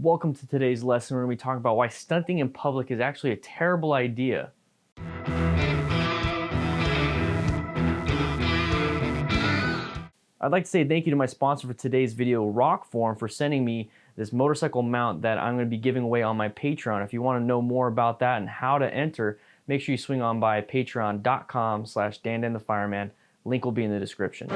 Welcome to today's lesson. We're going to be talking about why stunting in public is actually a terrible idea. I'd like to say thank you to my sponsor for today's video, Rockform, for sending me this motorcycle mount that I'm going to be giving away on my Patreon. If you want to know more about that and how to enter, make sure you swing on by patreon.com/DanDanTheFireman. Link will be in the description.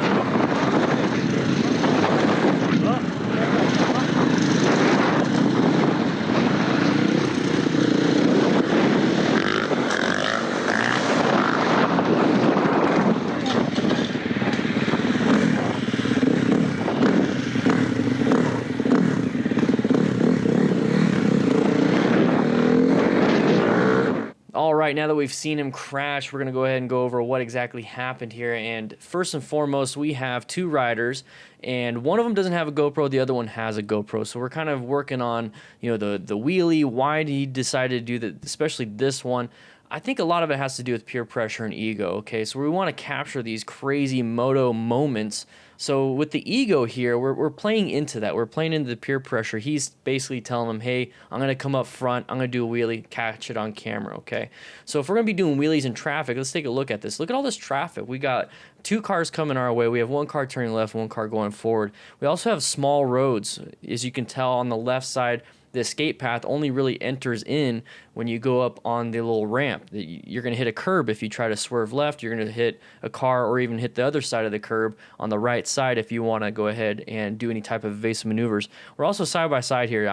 All right, now that we've seen him crash, we're going to go ahead and go over what exactly happened here. And first and foremost, we have two riders, and one of them doesn't have a GoPro, the other one has a GoPro. So we're kind of working on, the wheelie, why he decided to do that, especially this one. I think a lot of it has to do with peer pressure and ego, okay? So we want to capture these crazy moto moments. So with the ego here, we're playing into that. We're playing into the peer pressure. He's basically telling them, hey, I'm going to come up front. I'm going to do a wheelie, catch it on camera, okay? So if we're going to be doing wheelies in traffic, let's take a look at this. Look at all this traffic. We got two cars coming our way. We have one car turning left, one car going forward. We also have small roads. As you can tell on the left side, the escape path only really enters in when you go up on the little ramp. You're going to hit a curb if you try to swerve left. You're going to hit a car or even hit the other side of the curb on the right side if you want to go ahead and do any type of evasive maneuvers. We're also side by side here.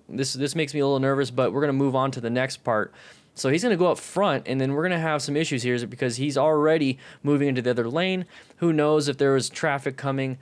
This makes me a little nervous, but we're going to move on to the next part. So he's going to go up front, and then we're going to have some issues here because he's already moving into the other lane. Who knows if there was traffic coming?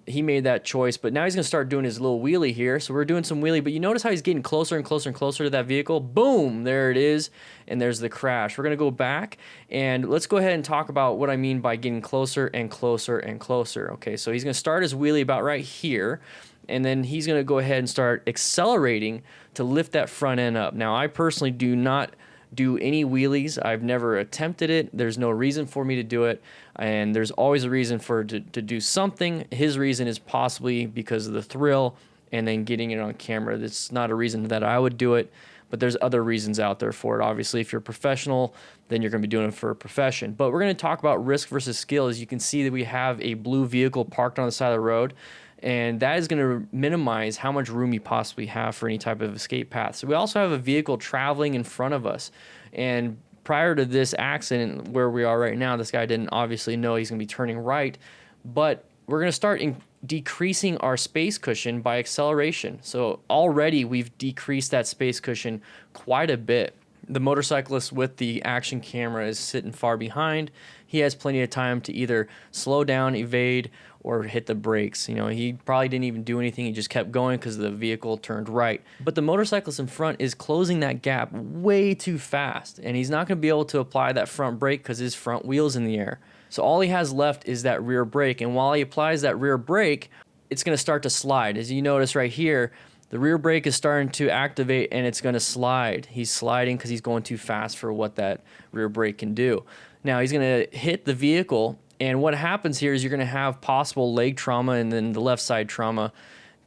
He made that choice, but now he's going to start doing his little wheelie here. So we're doing some wheelie, but you notice how he's getting closer and closer and closer to that vehicle. Boom, there it is, and there's the crash. We're going to go back, and let's go ahead and talk about what I mean by getting closer and closer and closer. Okay, so he's going to start his wheelie about right here, and then he's going to go ahead and start accelerating to lift that front end up. Now, I personally do not do any wheelies. I've never attempted it. There's no reason for me to do it, and there's always a reason to do something. His reason is possibly because of the thrill and then getting it on camera. That's not a reason that I would do it, but there's other reasons out there for it. Obviously, if you're a professional, then you're going to be doing it for a profession. But we're going to talk about risk versus skill. As you can see that we have a blue vehicle parked on the side of the road, and that is going to minimize how much room you possibly have for any type of escape path. So we also have a vehicle traveling in front of us. And prior to this accident, where we are right now, this guy didn't obviously know he's going to be turning right. But we're going to start decreasing our space cushion by acceleration. So already we've decreased that space cushion quite a bit. The motorcyclist with the action camera is sitting far behind. He has plenty of time to either slow down, evade, or hit the brakes. He probably didn't even do anything. He just kept going because the vehicle turned right. But the motorcyclist in front is closing that gap way too fast, and he's not going to be able to apply that front brake because his front wheel's in the air. So all he has left is that rear brake, and while he applies that rear brake, it's going to start to slide. As you notice right here, the rear brake is starting to activate, and it's going to slide. He's sliding because he's going too fast for what that rear brake can do. Now he's going to hit the vehicle, and what happens here is you're going to have possible leg trauma and then the left side trauma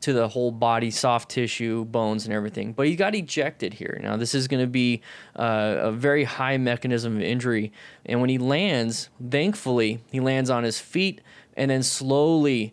to the whole body, soft tissue, bones, and everything. But he got ejected here. Now this is going to be a very high mechanism of injury, and when he lands, thankfully, he lands on his feet and then slowly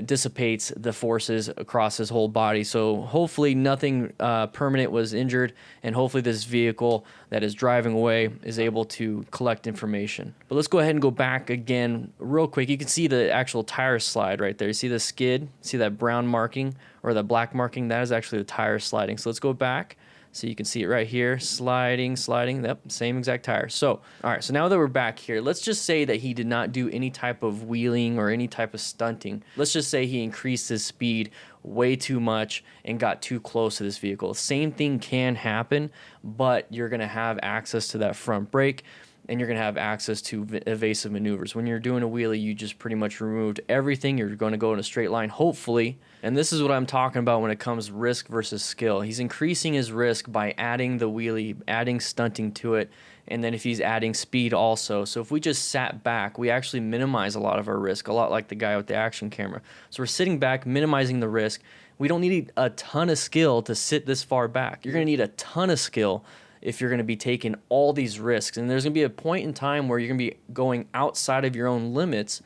dissipates the forces across his whole body. So hopefully nothing permanent was injured, and hopefully this vehicle that is driving away is able to collect information. But let's go ahead and go back again real quick. You can see the actual tire slide right there. You see the skid? See that brown marking or the black marking? That is actually the tire sliding. So let's go back. So you can see it right here, sliding, yep, same exact tire. So, all right, so now that we're back here, let's just say that he did not do any type of wheeling or any type of stunting. Let's just say he increased his speed way too much and got too close to this vehicle. Same thing can happen, but you're gonna have access to that front brake, and you're going to have access to evasive maneuvers. When you're doing a wheelie, you just pretty much removed everything. You're going to go in a straight line, hopefully. And this is what I'm talking about when it comes risk versus skill. He's increasing his risk by adding the wheelie, adding stunting to it, and then if he's adding speed also. So if we just sat back, we actually minimize a lot of our risk, a lot like the guy with the action camera. So we're sitting back, minimizing the risk. We don't need a ton of skill to sit this far back. You're going to need a ton of skill if you're going to be taking all these risks. And there's going to be a point in time where you're going to be going outside of your own limits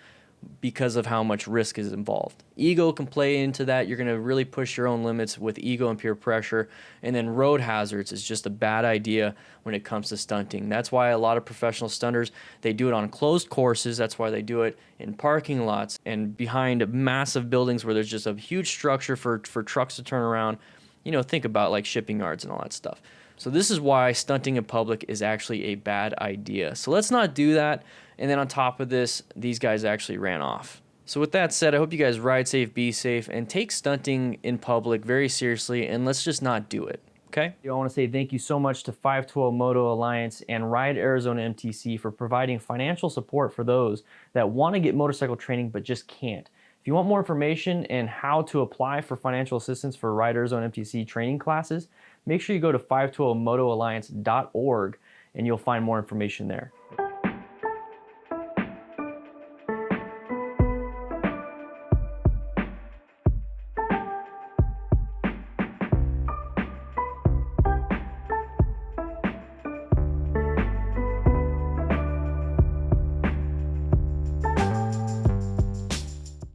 because of how much risk is involved. Ego can play into that. You're going to really push your own limits with ego and peer pressure. And then road hazards is just a bad idea when it comes to stunting. That's why a lot of professional stunters, they do it on closed courses. That's why they do it in parking lots and behind massive buildings where there's just a huge structure for trucks to turn around. You know, think about like shipping yards and all that stuff. So this is why stunting in public is actually a bad idea. So let's not do that. And then on top of this, these guys actually ran off. So with that said, I hope you guys ride safe, be safe, and take stunting in public very seriously, and let's just not do it, okay? I want to say thank you so much to 512 Moto Alliance and Ride Arizona MTC for providing financial support for those that want to get motorcycle training but just can't. If you want more information and how to apply for financial assistance for Ride Arizona MTC training classes, make sure you go to 512motoalliance.org and you'll find more information there.